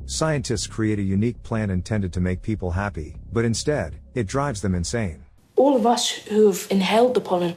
Scientists create a unique plant intended to make people happy, but instead, it drives them insane. All of us who've inhaled the pollen,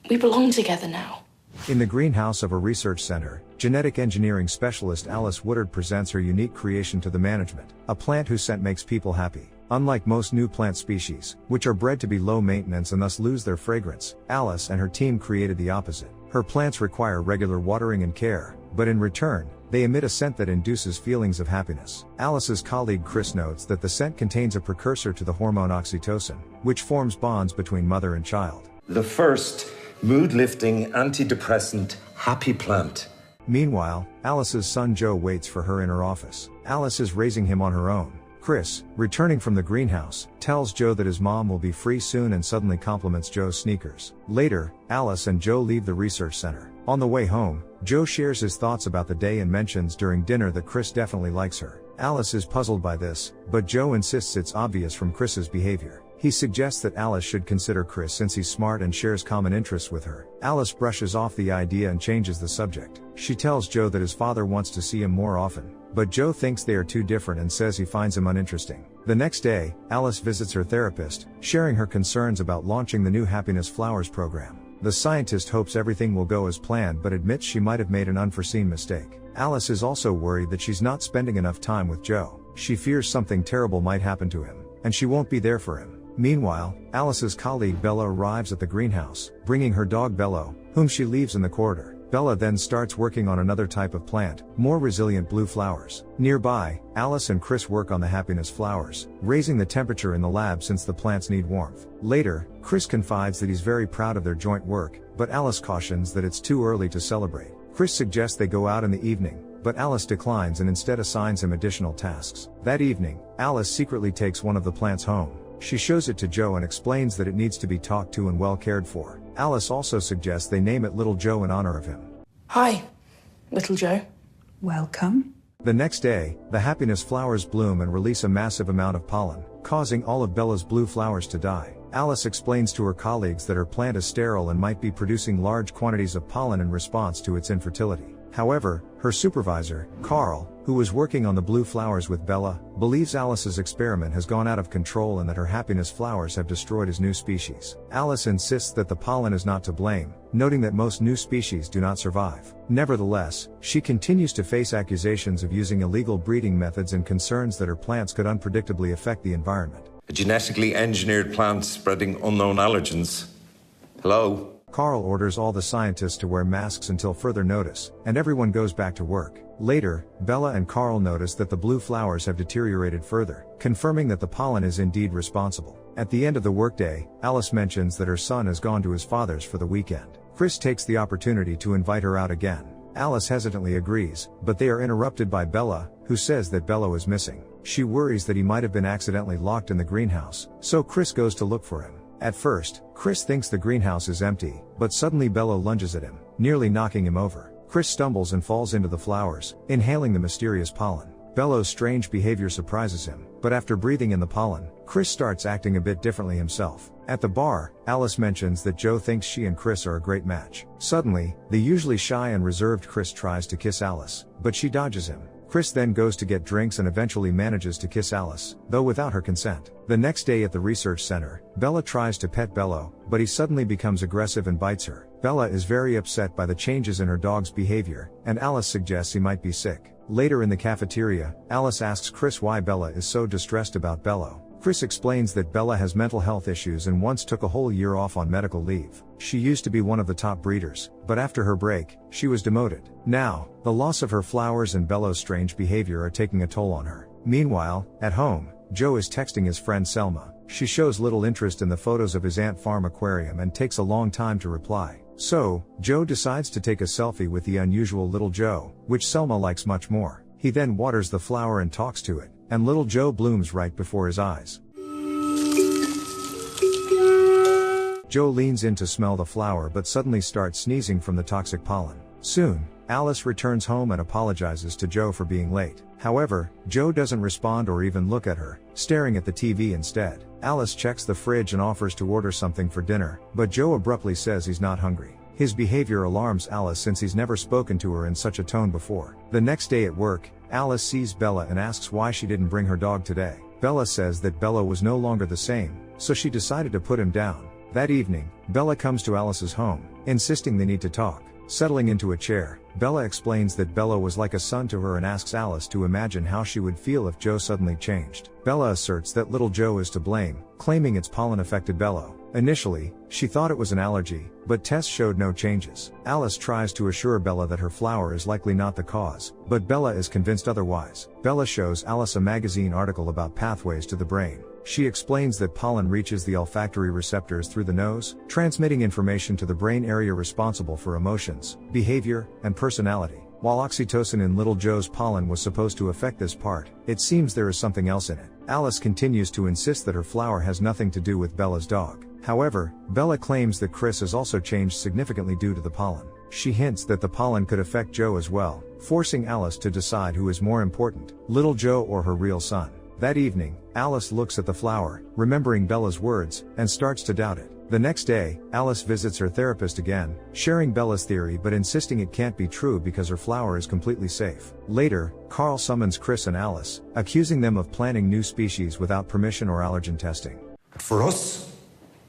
we belong together now. In the greenhouse of a research center, genetic engineering specialist Alice Woodard presents her unique creation to the management, a plant whose scent makes people happy. Unlike most new plant species, which are bred to be low maintenance and thus lose their fragrance, Alice and her team created the opposite. Her plants require regular watering and care, but in return, they emit a scent that induces feelings of happiness. Alice's colleague Chris notes that the scent contains a precursor to the hormone oxytocin, which forms bonds between mother and child. The first mood-lifting, antidepressant, happy plant. Meanwhile, Alice's son Joe waits for her in her office. Alice is raising him on her own. Chris, returning from the greenhouse, tells Joe that his mom will be free soon and suddenly compliments Joe's sneakers. Later, Alice and Joe leave the research center. On the way home, Joe shares his thoughts about the day and mentions during dinner that Chris definitely likes her. Alice is puzzled by this, but Joe insists it's obvious from Chris's behavior. He suggests that Alice should consider Chris since he's smart and shares common interests with her. Alice brushes off the idea and changes the subject. She tells Joe that his father wants to see him more often, but Joe thinks they are too different and says he finds him uninteresting. The next day, Alice visits her therapist, sharing her concerns about launching the new Happiness Flowers program. The scientist hopes everything will go as planned but admits she might have made an unforeseen mistake. Alice is also worried that she's not spending enough time with Joe. She fears something terrible might happen to him, and she won't be there for him. Meanwhile, Alice's colleague Bella arrives at the greenhouse, bringing her dog Bello, whom she leaves in the corridor. Bella then starts working on another type of plant, more resilient blue flowers. Nearby, Alice and Chris work on the happiness flowers, raising the temperature in the lab since the plants need warmth. Later, Chris confides that he's very proud of their joint work, but Alice cautions that it's too early to celebrate. Chris suggests they go out in the evening, but Alice declines and instead assigns him additional tasks. That evening, Alice secretly takes one of the plants home. She shows it to Joe and explains that it needs to be talked to and well cared for. Alice also suggests they name it Little Joe in honor of him. Hi, Little Joe. Welcome. The next day, the happiness flowers bloom and release a massive amount of pollen, causing all of Bella's blue flowers to die. Alice explains to her colleagues that her plant is sterile and might be producing large quantities of pollen in response to its infertility. However, her supervisor, Carl, who was working on the blue flowers with Bella, believes Alice's experiment has gone out of control and that her happiness flowers have destroyed his new species. Alice insists that the pollen is not to blame, noting that most new species do not survive. Nevertheless, she continues to face accusations of using illegal breeding methods and concerns that her plants could unpredictably affect the environment. A genetically engineered plant spreading unknown allergens. Hello? Carl orders all the scientists to wear masks until further notice, and everyone goes back to work. Later, Bella and Carl notice that the blue flowers have deteriorated further, confirming that the pollen is indeed responsible. At the end of the workday, Alice mentions that her son has gone to his father's for the weekend. Chris takes the opportunity to invite her out again. Alice hesitantly agrees, but they are interrupted by Bella, who says that Bello is missing. She worries that he might have been accidentally locked in the greenhouse, so Chris goes to look for him. At first, Chris thinks the greenhouse is empty, but suddenly Bello lunges at him, nearly knocking him over. Chris stumbles and falls into the flowers, inhaling the mysterious pollen. Bello's strange behavior surprises him, but after breathing in the pollen, Chris starts acting a bit differently himself. At the bar, Alice mentions that Joe thinks she and Chris are a great match. Suddenly, the usually shy and reserved Chris tries to kiss Alice, but she dodges him. Chris then goes to get drinks and eventually manages to kiss Alice, though without her consent. The next day at the research center, Bella tries to pet Bello, but he suddenly becomes aggressive and bites her. Bella is very upset by the changes in her dog's behavior, and Alice suggests he might be sick. Later in the cafeteria, Alice asks Chris why Bella is so distressed about Bello. Chris explains that Bella has mental health issues and once took a whole year off on medical leave. She used to be one of the top breeders, but after her break, she was demoted. Now, the loss of her flowers and Bello's strange behavior are taking a toll on her. Meanwhile, at home, Joe is texting his friend Selma. She shows little interest in the photos of his ant farm aquarium and takes a long time to reply. So, Joe decides to take a selfie with the unusual Little Joe, which Selma likes much more. He then waters the flower and talks to it, and Little Joe blooms right before his eyes. Joe leans in to smell the flower but suddenly starts sneezing from the toxic pollen. Soon, Alice returns home and apologizes to Joe for being late. However, Joe doesn't respond or even look at her, staring at the TV instead. Alice checks the fridge and offers to order something for dinner, but Joe abruptly says he's not hungry. His behavior alarms Alice since he's never spoken to her in such a tone before. The next day at work, Alice sees Bella and asks why she didn't bring her dog today. Bella says that Bella was no longer the same, so she decided to put him down. That evening, Bella comes to Alice's home, insisting they need to talk. Settling into a chair, Bella explains that Bella was like a son to her and asks Alice to imagine how she would feel if Joe suddenly changed. Bella asserts that little Joe is to blame, claiming its pollen affected Bella. Initially, she thought it was an allergy, but tests showed no changes. Alice tries to assure Bella that her flower is likely not the cause, but Bella is convinced otherwise. Bella shows Alice a magazine article about pathways to the brain. She explains that pollen reaches the olfactory receptors through the nose, transmitting information to the brain area responsible for emotions, behavior, and personality. While oxytocin in little Joe's pollen was supposed to affect this part, it seems there is something else in it. Alice continues to insist that her flower has nothing to do with Bella's dog. However, Bella claims that Chris has also changed significantly due to the pollen. She hints that the pollen could affect Joe as well, forcing Alice to decide who is more important, little Joe or her real son. That evening, Alice looks at the flower, remembering Bella's words, and starts to doubt it. The next day, Alice visits her therapist again, sharing Bella's theory but insisting it can't be true because her flower is completely safe. Later, Carl summons Chris and Alice, accusing them of planting new species without permission or allergen testing. For us,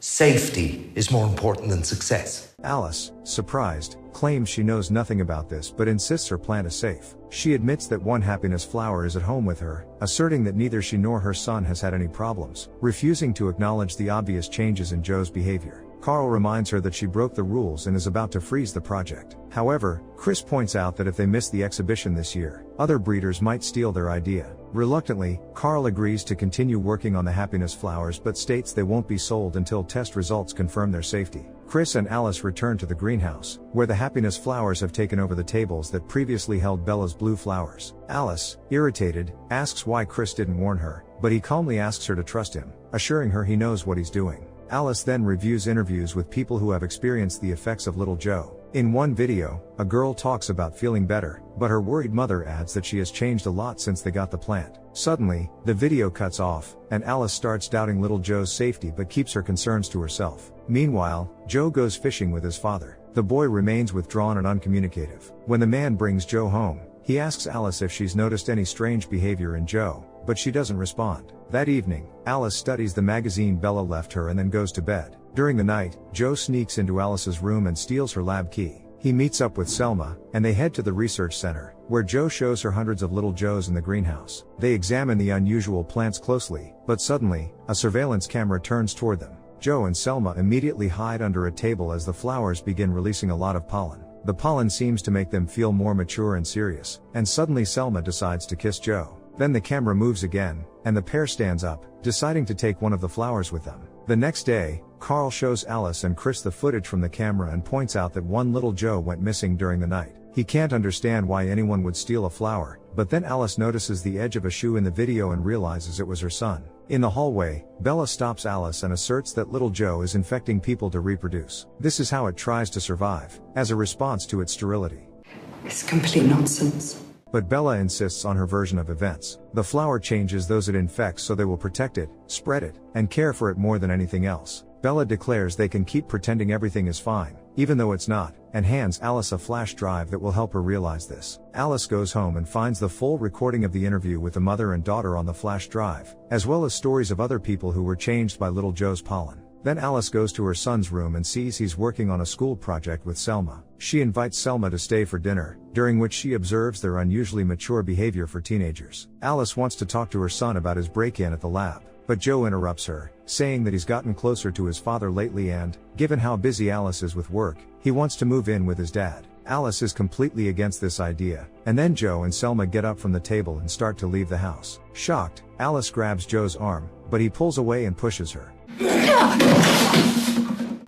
safety is more important than success. Alice, surprised, claims she knows nothing about this but insists her plant is safe. She admits that one happiness flower is at home with her, asserting that neither she nor her son has had any problems, refusing to acknowledge the obvious changes in Joe's behavior. Carl reminds her that she broke the rules and is about to freeze the project. However, Chris points out that if they miss the exhibition this year, other breeders might steal their idea. Reluctantly, Carl agrees to continue working on the happiness flowers but states they won't be sold until test results confirm their safety. Chris and Alice return to the greenhouse, where the happiness flowers have taken over the tables that previously held Bella's blue flowers. Alice, irritated, asks why Chris didn't warn her, but he calmly asks her to trust him, assuring her he knows what he's doing. Alice then reviews interviews with people who have experienced the effects of little Joe. In one video, a girl talks about feeling better, but her worried mother adds that she has changed a lot since they got the plant. Suddenly, the video cuts off, and Alice starts doubting little Joe's safety but keeps her concerns to herself. Meanwhile, Joe goes fishing with his father. The boy remains withdrawn and uncommunicative. When the man brings Joe home, he asks Alice if she's noticed any strange behavior in Joe, but she doesn't respond. That evening, Alice studies the magazine Bella left her and then goes to bed. During the night, Joe sneaks into Alice's room and steals her lab key. He meets up with Selma, and they head to the research center, where Joe shows her hundreds of little Joes in the greenhouse. They examine the unusual plants closely, but suddenly, a surveillance camera turns toward them. Joe and Selma immediately hide under a table as the flowers begin releasing a lot of pollen. The pollen seems to make them feel more mature and serious, and suddenly Selma decides to kiss Joe. Then the camera moves again, and the pair stands up, deciding to take one of the flowers with them. The next day, Carl shows Alice and Chris the footage from the camera and points out that one little Joe went missing during the night. He can't understand why anyone would steal a flower, but then Alice notices the edge of a shoe in the video and realizes it was her son. In the hallway, Bella stops Alice and asserts that little Joe is infecting people to reproduce. This is how it tries to survive, as a response to its sterility. It's complete nonsense. But Bella insists on her version of events. The flower changes those it infects so they will protect it, spread it, and care for it more than anything else. Bella declares they can keep pretending everything is fine, even though it's not, and hands Alice a flash drive that will help her realize this. Alice goes home and finds the full recording of the interview with the mother and daughter on the flash drive, as well as stories of other people who were changed by little Joe's pollen. Then Alice goes to her son's room and sees he's working on a school project with Selma. She invites Selma to stay for dinner, during which she observes their unusually mature behavior for teenagers. Alice wants to talk to her son about his break-in at the lab, but Joe interrupts her, saying that he's gotten closer to his father lately and, given how busy Alice is with work, he wants to move in with his dad. Alice is completely against this idea, and then Joe and Selma get up from the table and start to leave the house. Shocked, Alice grabs Joe's arm, but he pulls away and pushes her.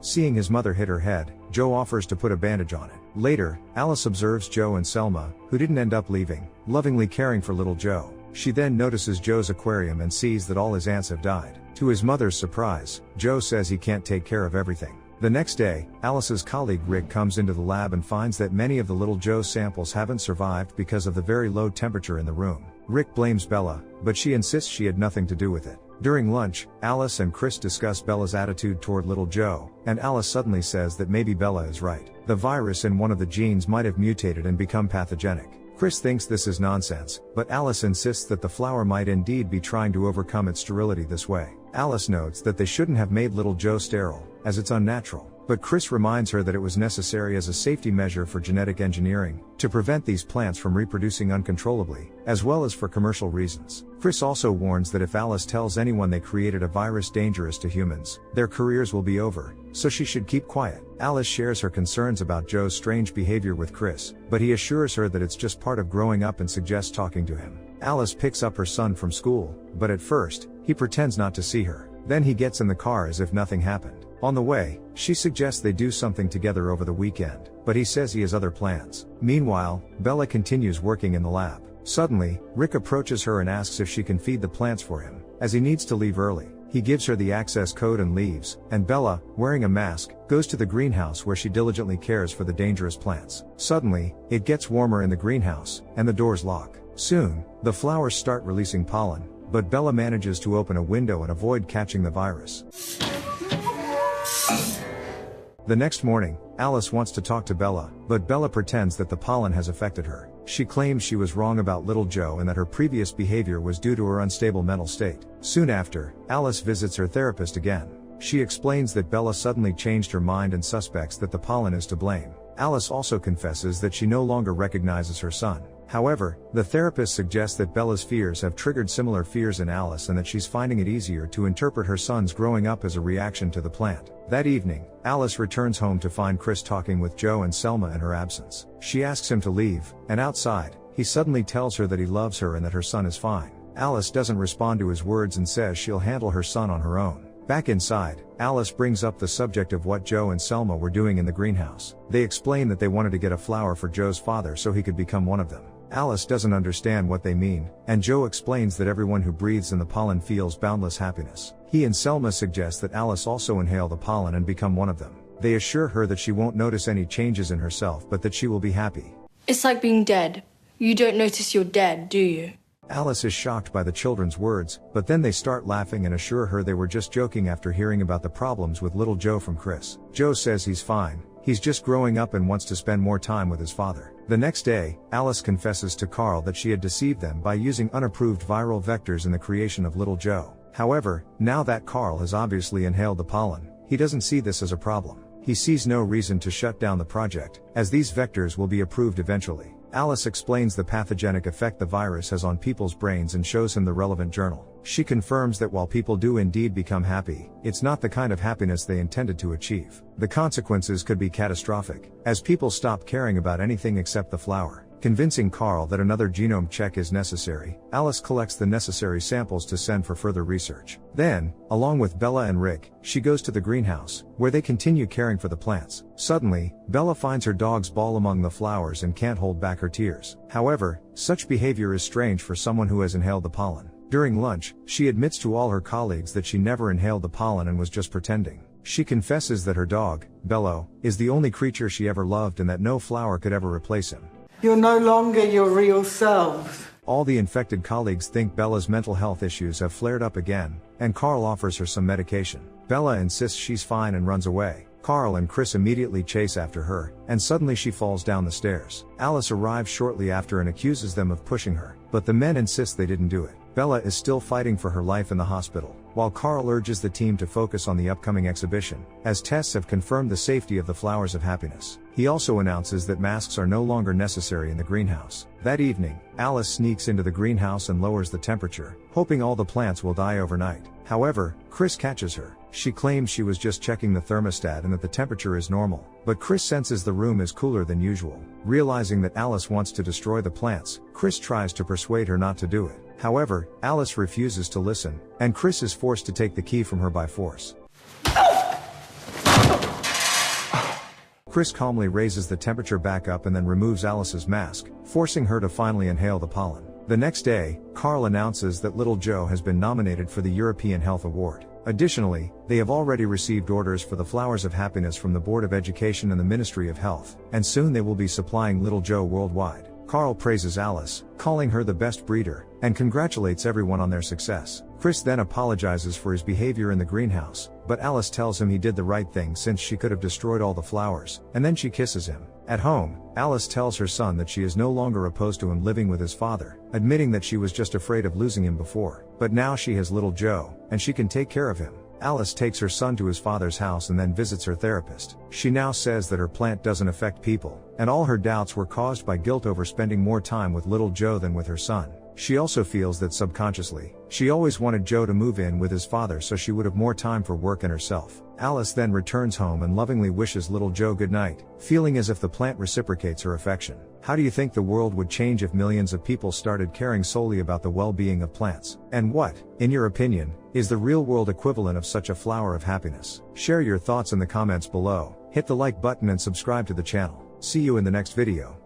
Seeing his mother hit her head, Joe offers to put a bandage on it. Later, Alice observes Joe and Selma, who didn't end up leaving, lovingly caring for little Joe. She then notices Joe's aquarium and sees that all his ants have died. To his mother's surprise, Joe says he can't take care of everything. The next day, Alice's colleague Rick comes into the lab and finds that many of the little Joe samples haven't survived because of the very low temperature in the room. Rick blames Bella, but she insists she had nothing to do with it. During lunch, Alice and Chris discuss Bella's attitude toward little Joe, and Alice suddenly says that maybe Bella is right. The virus in one of the genes might have mutated and become pathogenic. Chris thinks this is nonsense, but Alice insists that the flower might indeed be trying to overcome its sterility this way. Alice notes that they shouldn't have made little Joe sterile, as it's unnatural, but Chris reminds her that it was necessary as a safety measure for genetic engineering, to prevent these plants from reproducing uncontrollably, as well as for commercial reasons. Chris also warns that if Alice tells anyone they created a virus dangerous to humans, their careers will be over, so she should keep quiet. Alice shares her concerns about Joe's strange behavior with Chris, but he assures her that it's just part of growing up and suggests talking to him. Alice picks up her son from school, but at first, he pretends not to see her. Then he gets in the car as if nothing happened. On the way, she suggests they do something together over the weekend, but he says he has other plans. Meanwhile, Bella continues working in the lab. Suddenly, Rick approaches her and asks if she can feed the plants for him, as he needs to leave early. He gives her the access code and leaves, and Bella, wearing a mask, goes to the greenhouse where she diligently cares for the dangerous plants. Suddenly, it gets warmer in the greenhouse, and the doors lock. Soon, the flowers start releasing pollen, but Bella manages to open a window and avoid catching the virus. The next morning, Alice wants to talk to Bella, but Bella pretends that the pollen has affected her. She claims she was wrong about little Joe and that her previous behavior was due to her unstable mental state. Soon after, Alice visits her therapist again. She explains that Bella suddenly changed her mind and suspects that the pollen is to blame. Alice also confesses that she no longer recognizes her son. However, the therapist suggests that Bella's fears have triggered similar fears in Alice and that she's finding it easier to interpret her son's growing up as a reaction to the plant. That evening, Alice returns home to find Chris talking with Joe and Selma in her absence. She asks him to leave, and outside, he suddenly tells her that he loves her and that her son is fine. Alice doesn't respond to his words and says she'll handle her son on her own. Back inside, Alice brings up the subject of what Joe and Selma were doing in the greenhouse. They explain that they wanted to get a flower for Joe's father so he could become one of them. Alice doesn't understand what they mean, and Joe explains that everyone who breathes in the pollen feels boundless happiness. He and Selma suggest that Alice also inhale the pollen and become one of them. They assure her that she won't notice any changes in herself but that she will be happy. It's like being dead. You don't notice you're dead, do you? Alice is shocked by the children's words, but then they start laughing and assure her they were just joking after hearing about the problems with little Joe from Chris. Joe says he's fine, he's just growing up and wants to spend more time with his father. The next day, Alice confesses to Carl that she had deceived them by using unapproved viral vectors in the creation of little Joe. However, now that Carl has obviously inhaled the pollen, he doesn't see this as a problem. He sees no reason to shut down the project, as these vectors will be approved eventually. Alice explains the pathogenic effect the virus has on people's brains and shows him the relevant journal. She confirms that while people do indeed become happy, it's not the kind of happiness they intended to achieve. The consequences could be catastrophic, as people stop caring about anything except the flower. Convincing Carl that another genome check is necessary, Alice collects the necessary samples to send for further research. Then, along with Bella and Rick, she goes to the greenhouse, where they continue caring for the plants. Suddenly, Bella finds her dog's ball among the flowers and can't hold back her tears. However, such behavior is strange for someone who has inhaled the pollen. During lunch, she admits to all her colleagues that she never inhaled the pollen and was just pretending. She confesses that her dog, Bello, is the only creature she ever loved and that no flower could ever replace him. You're no longer your real self. All the infected colleagues think Bella's mental health issues have flared up again, and Carl offers her some medication. Bella insists she's fine and runs away. Carl and Chris immediately chase after her, and suddenly she falls down the stairs. Alice arrives shortly after and accuses them of pushing her, but the men insist they didn't do it. Bella is still fighting for her life in the hospital, while Carl urges the team to focus on the upcoming exhibition, as tests have confirmed the safety of the flowers of happiness. He also announces that masks are no longer necessary in the greenhouse. That evening, Alice sneaks into the greenhouse and lowers the temperature, hoping all the plants will die overnight. However, Chris catches her. She claims she was just checking the thermostat and that the temperature is normal, but Chris senses the room is cooler than usual. Realizing that Alice wants to destroy the plants, Chris tries to persuade her not to do it. However, Alice refuses to listen, and Chris is forced to take the key from her by force. Chris calmly raises the temperature back up and then removes Alice's mask, forcing her to finally inhale the pollen. The next day, Carl announces that little Joe has been nominated for the European Health Award. Additionally, they have already received orders for the Flowers of Happiness from the Board of Education and the Ministry of Health, and soon they will be supplying little Joe worldwide. Carl praises Alice, calling her the best breeder, and congratulates everyone on their success. Chris then apologizes for his behavior in the greenhouse, but Alice tells him he did the right thing since she could have destroyed all the flowers, and then she kisses him. At home, Alice tells her son that she is no longer opposed to him living with his father, admitting that she was just afraid of losing him before, but now she has little Joe, and she can take care of him. Alice takes her son to his father's house and then visits her therapist. She now says that her plant doesn't affect people, and all her doubts were caused by guilt over spending more time with little Joe than with her son. She also feels that subconsciously, she always wanted Joe to move in with his father so she would have more time for work and herself. Alice then returns home and lovingly wishes little Joe good night, feeling as if the plant reciprocates her affection. How do you think the world would change if millions of people started caring solely about the well-being of plants? And what, in your opinion, is the real-world equivalent of such a flower of happiness? Share your thoughts in the comments below, hit the like button and subscribe to the channel. See you in the next video.